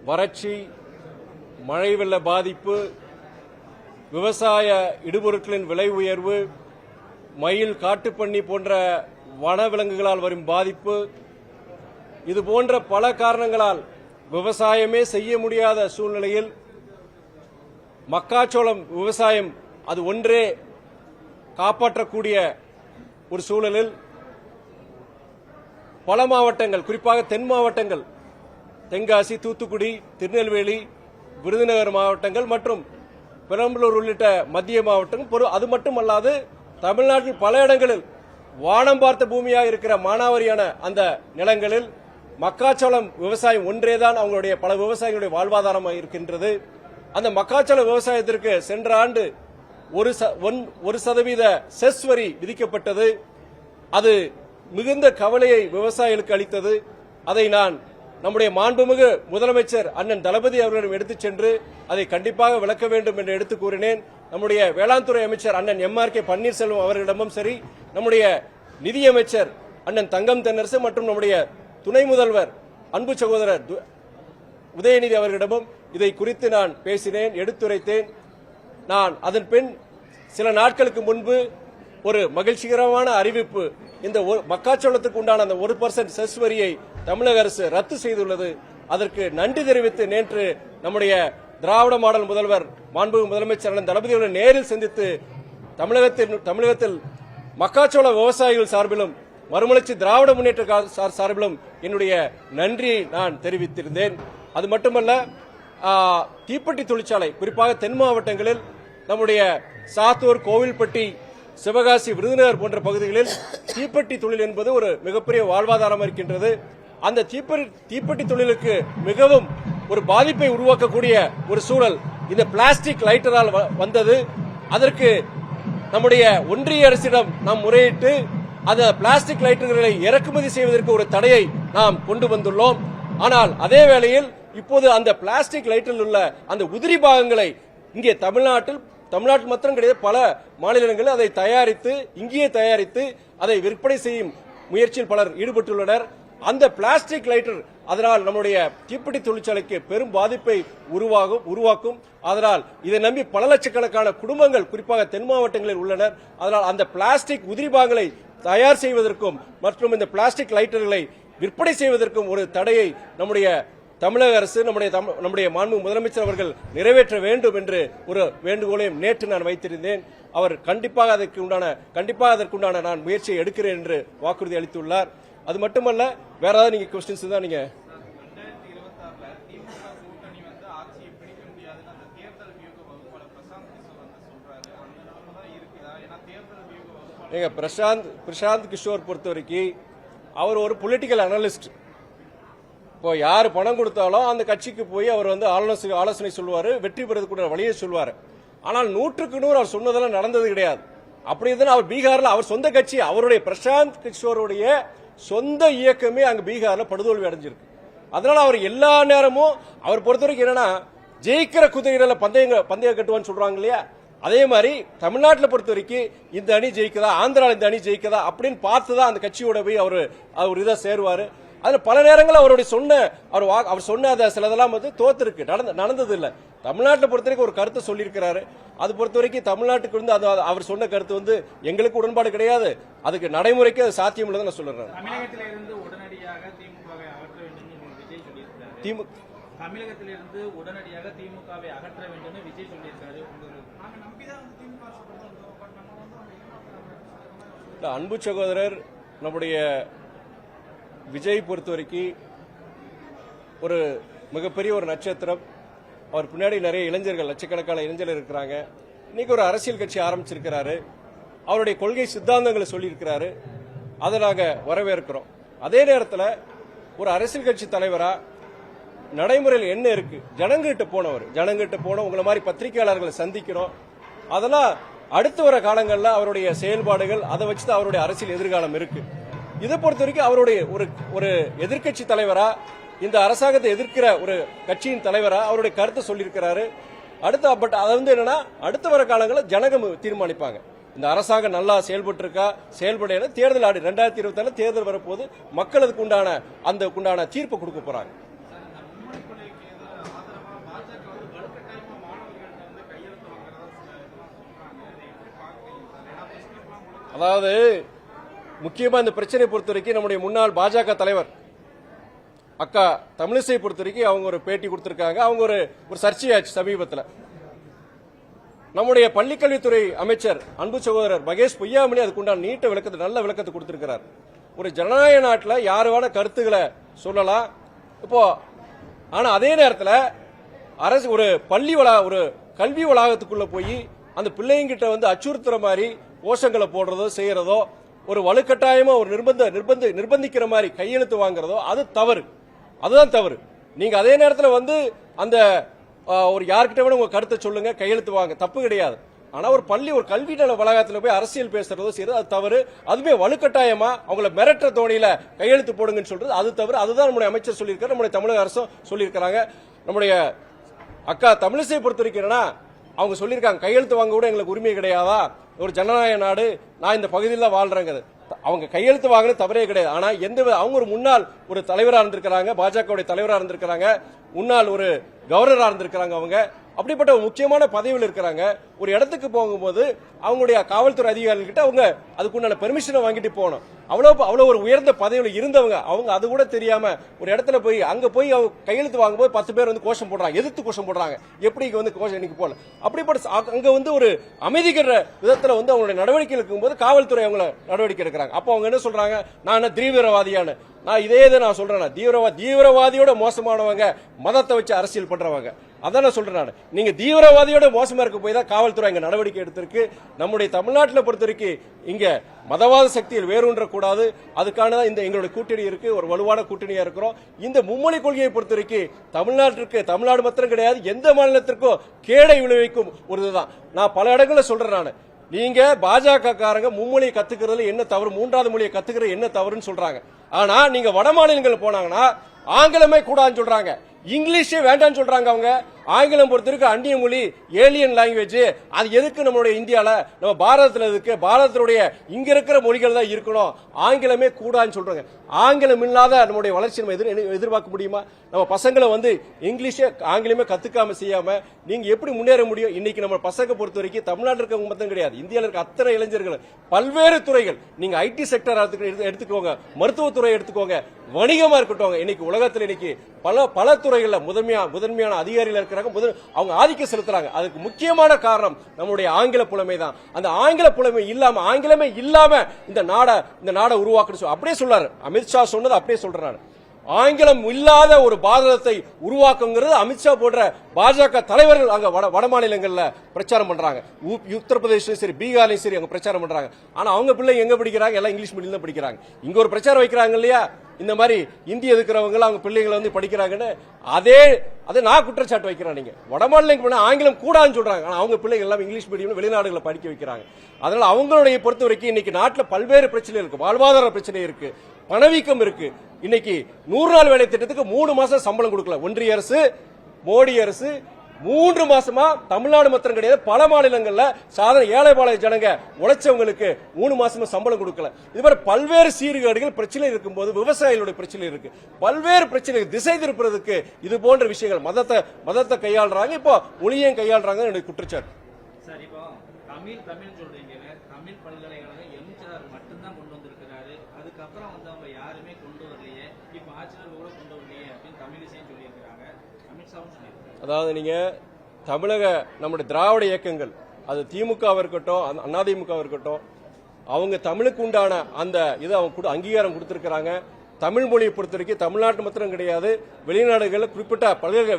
வறட்சி, மழை வெள்ள பாதிப்பு, விவசாய இடுபொருட்களின் விலை உயர்வு, மயில், காட்டுப்பன்னி போன்ற வனவிலங்குகளால் வரும் பாதிப்பு, இது போன்ற பல காரணங்களால் விவசாயமே செய்ய முடியாத சூழ்நிலையில் மக்காச்சோளம் விவசாயம் அது ஒன்றே காப்பாற்றக்கூடிய ஒரு சூழலில் பல மாவட்டங்கள், குறிப்பாக தென் மாவட்டங்கள், தென்காசி, தூத்துக்குடி, திருநெல்வேலி, விருதுநகர் மாவட்டங்கள் மற்றும் பெரம்பலூர் உள்ளிட்ட மத்திய மாவட்டங்கள், அது மட்டுமல்லாது தமிழ்நாட்டில் பல இடங்களில் வானம் பார்த்த பூமியாக இருக்கிற மானாவாரியான அந்த நிலங்களில் மக்காச்சோளம் விவசாயம் ஒன்றேதான் அவங்களுடைய பல விவசாயிகளுடைய வாழ்வாதாரமாக இருக்கின்றது. அந்த மக்காச்சோள விவசாயத்திற்கு சென்ற ஆண்டு 1% செஸ் வரி விதிக்கப்பட்டது. அது மிகுந்த கவலையை விவசாயிகளுக்கு அளித்தது. அதை நான் நம்முடைய மாண்புமிகு முதலமைச்சர் அண்ணன் தளபதி அவர்களிடம் எடுத்துச் சென்று அதை கண்டிப்பாக விளக்க வேண்டும் என்று எடுத்துக் கூறினேன். நம்முடைய வேளாண் துறை அமைச்சர் அண்ணன் MRK பன்னீர்செல்வம் அவர்களிடமும் சரி, நம்முடைய நிதியமைச்சர் அண்ணன் தங்கம் தென்னரசு மற்றும் நம்முடைய துணை முதல்வர் அன்பு சகோதரர் உதயநிதி அவர்களிடமும் இதை குறித்து நான் பேசினேன், எடுத்துரைத்தேன். நான் அதன் பின் சில நாட்களுக்கு முன்பு ஒரு மகிழ்ச்சிகரமான அறிவிப்பு, இந்த மக்காச்சோளத்துக்கு உண்டான அந்த 1% செஸ் வரியை தமிழக அரசு ரத்து செய்துள்ளது. அதற்கு நன்றி தெரிவித்து நேற்று நம்முடைய திராவிட மாடல் முதல்வர் மாண்புமிகு முதலமைச்சர் தளபதியோடு நேரில் சந்தித்து தமிழகத்தில் மக்காச்சோள விவசாயிகள் சார்பிலும் மறுமலர்ச்சி திராவிட முன்னேற்ற சார்பிலும் என்னுடைய நன்றியை நான் தெரிவித்திருந்தேன். அது மட்டுமல்ல, தீப்பெட்டி தொழிற்சாலை குறிப்பாக தென் மாவட்டங்களில் நம்முடைய சாத்தூர், கோவில்பட்டி, சிவகாசி, விருதுநகர் போன்ற பகுதிகளில் தீப்பெட்டி தொழில் என்பது ஒரு மிகப்பெரிய வாழ்வாதாரம் இருக்கின்றது. அந்த தீப்பெட்டி தொழிலுக்கு மிகவும் ஒரு பாதிப்பை உருவாக்கக்கூடிய ஒரு சூழல் இந்த பிளாஸ்டிக் லைட்டரால் வந்தது. அதற்கு நம்முடைய ஒன்றிய அரசிடம் நாம் முறையிட்டு அந்த பிளாஸ்டிக் லைட்டர்களை இறக்குமதி செய்வதற்கு ஒரு தடையை நாம் கொண்டு வந்துள்ளோம். ஆனால் அதே வேளையில் இப்போது அந்த பிளாஸ்டிக் லைட்டரில் உள்ள அந்த உதிரி பாகங்களை இங்கே தமிழ்நாட்டில் மாத்திரம் கிடையாது, பல மாநிலங்களில் அதை தயாரித்து இங்கேயே தயாரித்து அதை விற்பனை செய்யும் முயற்சியில் பலர் ஈடுபட்டுள்ளனர். அந்த பிளாஸ்டிக் லைட்டர் அதனால் நம்முடைய தீப்பெட்டி தொழிற்சாலைக்கு பெரும் பாதிப்பை உருவாக்கும். அதனால் இதை நம்பி பல லட்சக்கணக்கான குடும்பங்கள் குறிப்பாக தென் மாவட்டங்களில் உள்ளனர். அதனால் அந்த பிளாஸ்டிக் உதிரி பாகங்களை தயார் செய்வதற்கும் மற்றும் இந்த பிளாஸ்டிக் லைட்டர்களை விற்பனை செய்வதற்கும் ஒரு தடையை நம்முடைய தமிழக அரசு, நம்முடைய மாண்பு முதலமைச்சர் அவர்கள் நிறைவேற்ற வேண்டும் என்று ஒரு வேண்டுகோளையும் நேற்று நான் வைத்திருந்தேன். அவர் கண்டிப்பாக அதற்குண்டான நான் முயற்சியை எடுக்கிறேன் என்று வாக்குறுதி அளித்துள்ளார். அது மட்டுமல்ல, வேற ஏதாவது நீங்க கொஸ்டின்ஸ் தான் நீங்க பிரசாந்த் கிஷோர் பொறுத்த வரைக்கும் அவர் ஒரு பொலிட்டிக்கல் அனலிஸ்ட். இப்போ யாரு பணம் கொடுத்தாலும் அந்த கட்சிக்கு போய் அவர் ஆலோசனை சொல்லுவாரு, வெற்றி பெறதுக்கு வழியை சொல்லுவாரு. ஆனால் 100க்கு 100 அவர் சொன்னதெல்லாம் நடந்தது கிடையாது. அப்படி இருந்தாலும் அவர் பீகார்ல அவர் சொந்த கட்சி, அவருடைய பிரசாந்த் கிஷோருடைய சொந்த இயக்கமே அங்க பீகார்ல படுதோல்வி அடைஞ்சிருக்கு. அதனால அவர் எல்லா நேரமும் அவர் பொறுத்த வரைக்கும் என்னன்னா, ஜெயிக்கிற குதிரைகளை பந்தயம் கட்டுவான்னு சொல்றாங்க இல்லையா, அதே மாதிரி தமிழ்நாட்டில் பொறுத்த வரைக்கும் இந்த அணி ஜெயிக்கதா, ஆந்திராவில் இந்த அணி ஜெயிக்கதா அப்படின்னு பார்த்துதான் அந்த கட்சியோட போய் அவர் இதை சேருவாரு. அதுல பல நேரங்கள் அவர் சொன்ன சிலதெல்லாம் தோத்திருக்கு, நடந்தது இல்ல. தமிழ்நாட்டை பொறுத்த வரைக்கும் ஒரு கருத்தை சொல்லியிருக்கிறாரு. அது பொறுத்த வரைக்கும் தமிழ்நாட்டுக்கு அவர் சொன்ன கருத்து எங்களுக்கு உடன்பாடு கிடையாது, அதுக்கு நடைமுறைக்கு அது சாத்தியம் இல்லைன்னு நான் சொல்றேன். தமிழகத்திலிருந்து உடனடியாக திமுகவை அகற்ற வேண்டும் விஜய் சொல்லியிருக்காரு. அன்பு சகோதரர் நம்முடைய விஜய் பொறுத்த வரைக்கும் ஒரு மிகப்பெரிய ஒரு நட்சத்திரம். அவர் பின்னாடி நிறைய இளைஞர்கள், லட்சக்கணக்கான இளைஞர்கள் இருக்கிறாங்க. இன்னைக்கு ஒரு அரசியல் கட்சி ஆரம்பிச்சிருக்கிறாரு. அவருடைய கொள்கை சித்தாந்தங்களை சொல்லியிருக்கிறாரு. அதை நாங்கள் வரவேற்கிறோம். அதே நேரத்தில் ஒரு அரசியல் கட்சி தலைவரா நடைமுறையில் என்ன இருக்கு, ஜனங்கிட்ட போனோம், உங்களை மாதிரி பத்திரிகையாளர்களை சந்திக்கிறோம். அதெல்லாம் அடுத்து வர காலங்களில் அவருடைய செயல்பாடுகள், அதை வச்சுதான் அவருடைய அரசியல் எதிர்காலம் இருக்கு. இதை பொறுத்த வரைக்கும் அவருடைய ஒரு எதிர்கட்சி தலைவரா, இந்த அரசாங்கத்தை எதிர்க்கிற ஒரு கட்சியின் தலைவரா அவருடைய கருத்தை சொல்லியிருக்கிறாரு. என்னன்னா, அடுத்து வர காலங்களில் ஜனகம் தீர்மானிப்பாங்க இந்த அரசாங்கம் நல்லா செயல்பட்டு இருக்கா, செயல்பட தேர்தல் 2024 தேர்தல் வரப்போது மக்களுக்கு உண்டான தீர்ப்பு கொடுக்க போறாங்க. அதாவது முக்கியமா இந்த பிரச்சனையை பொறுத்த வரைக்கும் நம்முடைய முன்னாள் பாஜக தலைவர் அக்கா தமிழிசை பொறுத்த வரைக்கும் அவங்க ஒரு பேட்டி கொடுத்திருக்காங்க. அவங்க ஒரு சர்ச்சையாச்சு சமீபத்தில். நம்முடைய பள்ளிக்கல்வித்துறை அமைச்சர் அன்பு சகோதரர் மகேஷ் பொய்யாமணி அதுக்குண்டான நீட்ட விளக்கத்தை நல்ல விளக்கத்தை கொடுத்திருக்கிறார். ஒரு ஜனநாயக நாட்டில் யாருவான கருத்துக்களை சொல்லலாம். இப்போ ஆனா அதே நேரத்தில் அரசு ஒரு ஒரு கல்வி வளாகத்துக்குள்ள போய் அந்த பிள்ளைங்கிட்ட வந்து அச்சுறுத்துற மாதிரி கோஷங்களை போடுறதோ செய்யறதோ, ஒரு வலுக்கட்டாயமா ஒரு நிர்பந்திக்கிற மாதிரி கையெழுத்து வாங்குறதோ அது தவறு. அதுதான் தவறு. நீங்க அதே நேரத்தில் வந்து அந்த ஒரு யார்கிட்ட வேணும் உங்க கருத்தை சொல்லுங்க, கையெழுத்து வாங்க, தப்பு கிடையாது. ஆனா ஒரு கல்வி நல வளாகத்தில் போய் அரசியல் பேசுறதோ செய்யறது அது தவறு. அதுவே வலுக்கட்டாயமா அவங்கள மிரட்டுற தோணியில கையெழுத்து போடுங்கன்னு சொல்றது அது தவறு. அதுதான் நம்முடைய அமைச்சர் சொல்லியிருக்காரு, நம்முடைய தமிழக அரசும் சொல்லியிருக்காங்க. நம்முடைய அக்கா தமிழிசை பொறுத்த வரைக்கும் அவங்க சொல்லியிருக்காங்க, கையெழுத்து வாங்க கூட எங்களுக்கு உரிமை கிடையாதா, ஒரு ஜனநாயக நாடு, நான் இந்த பகுதியில் தான் வாழ்றேங்க. அவங்க கையெழுத்து வாங்கினது தவறே கிடையாது. ஆனா அவங்க ஒரு முன்னாள் ஒரு தலைவராக இருந்திருக்கிறாங்க, பாஜகவுடைய தலைவராக இருந்திருக்கிறாங்க, முன்னாள் ஒரு கவர்னராக இருந்திருக்கிறாங்க. அவங்க அப்படிப்பட்ட ஒரு முக்கியமான பதவியில் இருக்கிறாங்க. ஒரு இடத்துக்கு போகும்போது அவங்களுடைய காவல்துறை அதிகாரிகள் கிட்ட அவங்க அதுக்குண்டான பெர்மிஷனை வாங்கிட்டு போகணும். அவ்வளவு ஒரு உயர்ந்த பதவியில் இருந்தவங்க அவங்க அது கூட தெரியாம ஒரு இடத்துல போய் அங்க போய் அவங்க கையெழுத்து வாங்கும்போது 10 பேர் வந்து கோஷம் போடுறாங்க, எதிர்த்து கோஷம் போடுறாங்க. எப்படி வந்து கோஷம் இன்னைக்கு போல அப்படிப்பட்ட அங்க வந்து ஒரு அமைதிக்கிற விதத்துல வந்து அவங்களுடைய நடவடிக்கை இருக்கும்போது காவல்துறை அவங்கள நடவடிக்கை எடுக்கிறாங்க. அப்ப அவங்க என்ன சொல்றாங்க, நான் என்ன தீவிரவாதியான, நான் இதே நான் சொல்றேன், தீவிரவாதியோட மோசமானவங்க மதத்தை வச்சு அரசியல் பண்றவங்க. அதான் நான் சொல்றேன். நீங்க தீவிரவாதியோட மோசமா இருக்க போய் தான் காவல்துறை இங்க நடவடிக்கை எடுத்திருக்கு. நம்முடைய தமிழ்நாட்டில் பொறுத்த வரைக்கும் இங்க மதவாத சக்தியில் வேரூன்ற கூடாது. அதுக்கான இந்த எங்களுடைய கூட்டணி இருக்கு, ஒரு வலுவான கூட்டணியா இருக்கிறோம். இந்த மும்மொழி கொள்கையை பொறுத்த வரைக்கும் தமிழ்நாடு மாத்திரம் கிடையாது, எந்த மாநிலத்திற்கும் கேடை விளைவிக்கும் ஒரு இதுதான். நான் பல இடங்களில் சொல்றேன். நீங்க பாஜக காரங்க மும்மொழியை கத்துக்கிறதுல என்ன தவறு, 3வது மொழியை கத்துக்கிறது என்ன தவறுன்னு சொல்றாங்க. ஆனா நீங்க வட மாநிலங்கள் போனாங்கன்னா ஆங்கிலமே கூடாதுன்னு சொல்றாங்க, இங்கிலீஷே வேண்டாம்னு சொல்றாங்க. அவங்க ஆங்கிலம் பொறுத்திருக்கு அந்நிய மொழி, ஏலியன் லாங்குவேஜ். அது எதுக்கு நம்மளுடைய இந்தியால, நம்ம பாரதத்தில் இருக்கு, பாரதத்துடைய இங்க இருக்கிற மொழிகள் தான் இருக்கணும், ஆங்கிலமே கூடாதுன்னு சொல்றாங்க. ஆங்கிலம் இல்லாத நம்முடைய வளர்ச்சி நம்ம எதிர்பார்க்க முடியுமா? நம்ம பசங்களை வந்து இங்கிலீஷே ஆங்கிலமே கத்துக்காம செய்யாம நீங்க எப்படி முன்னேற முடியும்? இன்னைக்கு நம்ம பசங்க பொறுத்த வரைக்கும் தமிழ்நாட்டில் இருக்கவங்க மட்டும் கிடையாது, இந்தியாவில் இருக்க அத்தனை இளைஞர்கள் பல்வேறு துறைகள், நீங்க ஐடி செக்டர் எடுத்துக்கோங்க, மருத்துவத்துறை எடுத்துக்கோங்க, வணிகமா இருக்கட்டும், இன்னைக்கு உலகத்தில் இன்னைக்கு பல துறைகள்ல முதன்மையான அதிகாரிகள் இருக்கிறாங்க, அவங்க ஆதிக்கம் செலுத்துறாங்க. அதுக்கு முக்கியமான காரணம் நம்முடைய ஆங்கில புலமை தான். அந்த ஆங்கில புலமை இல்லாம, ஆங்கிலமே இல்லாம இந்த நாடை உருவாக்கணும் அப்படியே சொல்றாரு அமித்ஷா. சொன்னது அப்படியே சொல்றாரு. ஆங்கிலம் இல்லாத ஒரு பாரதத்தை உருவாக்குங்கிறது அமித்ஷா போன்ற பாஜக தலைவர்கள் அங்க வட மாநிலங்கள்ல பிரச்சாரம் பண்றாங்க. உத்தரப்பிரதேசம் சரி, பீகார்லயும் சரி அங்க பிரச்சாரம் பண்றாங்க. ஆனா அவங்க பிள்ளை எங்க படிக்கிறாங்க? எல்லாம் இங்கிலீஷ் மீடியம் தான் படிக்கிறாங்க. இங்க ஒரு பிரச்சாரம் வைக்கிறாங்க இல்லையா, இந்த மாதிரி இந்தி எதுக்குறவங்க அவங்க பிள்ளைங்களை வந்து படிக்கிறாங்கன்னு, அதே நான் குற்றச்சாட்டு வைக்கிறேன். நீங்க வட மாநிலங்களுக்கு போனா ஆங்கிலம் கூடாதுன்னு சொல்றாங்க, ஆனா அவங்க பிள்ளைகள் எல்லாம் இங்கிலீஷ் மீடியம் வெளிநாடுகளை படிக்க வைக்கிறாங்க. அதனால அவங்களுடைய பொறுத்த வரைக்கும் இன்னைக்கு நாட்டில் பல்வேறு பிரச்சனை இருக்கு, வாழ்வாதார பிரச்சனை இருக்கு, பணவீக்கம் இருக்கு. இன்னைக்கு 100 நாள் வேலை திட்டத்துக்கு 3 மாசம் சம்பளம் கொடுக்கல ஒன்றிய அரசு, மோடி அரசு. 3 மாசமா தமிழ்நாடு மாத்திரம் கிடையாது, பல மாநிலங்கள்ல சாதாரண ஏழை பாளைய ஜனங்க உழைச்சவங்களுக்கு 3 மாசமா சம்பளம் கொடுக்கல. இதுவரை பல்வேறு சீர்கேடுகள் பிரச்சனை இருக்கும்போது விவசாயிகளுடைய பிரச்சனை இருக்கு, பல்வேறு பிரச்சனைகள் திசை திருப்புறதுக்கு இது போன்ற விஷயங்கள் மதத்தை கையாளுறாங்க, இப்போ மொழியையும் கையாளுறாங்க என்னுடைய குற்றச்சாட்டு. சார், இப்போ தமிழ் சொல்றீங்க, தமிழ் பல்கலைக்கழகம் எம்ஜிஆர் மட்டும்தான் கொண்டு வந்திருக்கிறாரு, அதுக்கப்புறம் வந்து அவங்க யாருமே கொண்டு வரலையே, இப்ப ஆட்சியாளர்கள் கூட கொண்டு வரலையே அப்படின்னு தமிழிசையும் சொல்லியிருக்கிறாங்க, அமித்ஷாவும் சொல்லியிருக்காங்க. அதாவது நீங்க நம்முடைய திராவிட இயக்கங்கள், அது திமுக இருக்கட்டும் அதிமுக இருக்கட்டும், அவங்க தமிழுக்கு உண்டான அந்த இதை அவங்க அங்கீகாரம் கொடுத்திருக்கிறாங்க. தமிழ் மொழியை பொறுத்த வரைக்கும் தமிழ்நாட்டு மாத்திரம் கிடையாது, வெளிநாடுகளில் குறிப்பிட்ட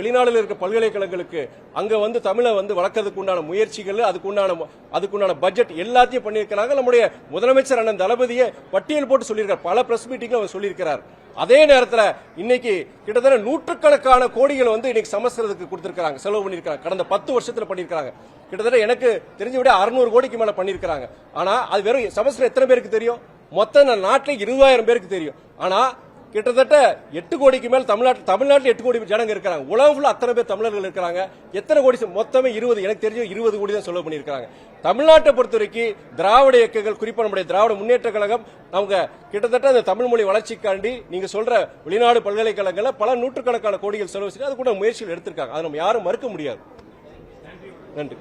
வெளிநாடுகளில் இருக்க பல்கலைக்கழகங்களுக்கு அங்க வந்து தமிழை வந்து வளர்க்கறதுக்கு உண்டான முயற்சிகள், அதுக்குண்டான பட்ஜெட் எல்லாத்தையும் பண்ணியிருக்கிறாங்க. நம்முடைய முதலமைச்சர் அண்ணன் தளபதியை பட்டியல் போட்டு சொல்லியிருக்கார், பல பிரஸ் மீட்டிங்ல அவர் சொல்லியிருக்கிறார். அதே நேரத்தில் இன்னைக்கு கிட்டத்தட்ட 100,000 கோடிகள் வந்து இன்னைக்கு சமஸ்கிருதத்துக்கு கொடுத்திருக்காங்க, செலவு பண்ணிருக்காங்க. கடந்த 10 வருஷத்துல பண்ணிருக்காங்க. கிட்டத்தட்ட எனக்கு தெரிஞ்ச விட 600 கோடிக்கு மேல பண்ணிருக்காங்க. ஆனா அது வெறும் சமஸ்கிருதம் எத்தனை பேருக்கு தெரியும்? மொத்த நாட்டில் 20,000 பேருக்கு தெரியும். ஆனா கிட்டத்தட்ட 8 கோடிக்கு மேல் தமிழ்நாட்டில் 8 கோடி ஜனங்க இருக்காங்க. உலகம் ஃபுல்லா அத்தனை பேர் தமிழர்கள் இருக்காங்க. எத்தனை கோடி? மொத்தமே 20. எனக்கு தெரிஞ்ச 20 கோடி தான் செலவு பண்ணிருக்காங்க. தமிழ்நாட்டை பொறுத்த வரைக்கும் திராவிட இயக்கங்கள், குறிப்பா நம்முடைய திராவிட முன்னேற்ற கழகம், அவங்க கிட்டத்தட்ட அந்த தமிழ் மொழி வளர்ச்சிக்காண்டி நீங்க சொல்ற வெளிநாடு பல்கலைக்கழகங்கள்ல பல 100,000 கோடிகள் செலவு செய்து அது கூட முயற்சிகள் எடுத்திருக்காங்க. அதை நம்ம யாரும் மறுக்க முடியாது. நன்றி.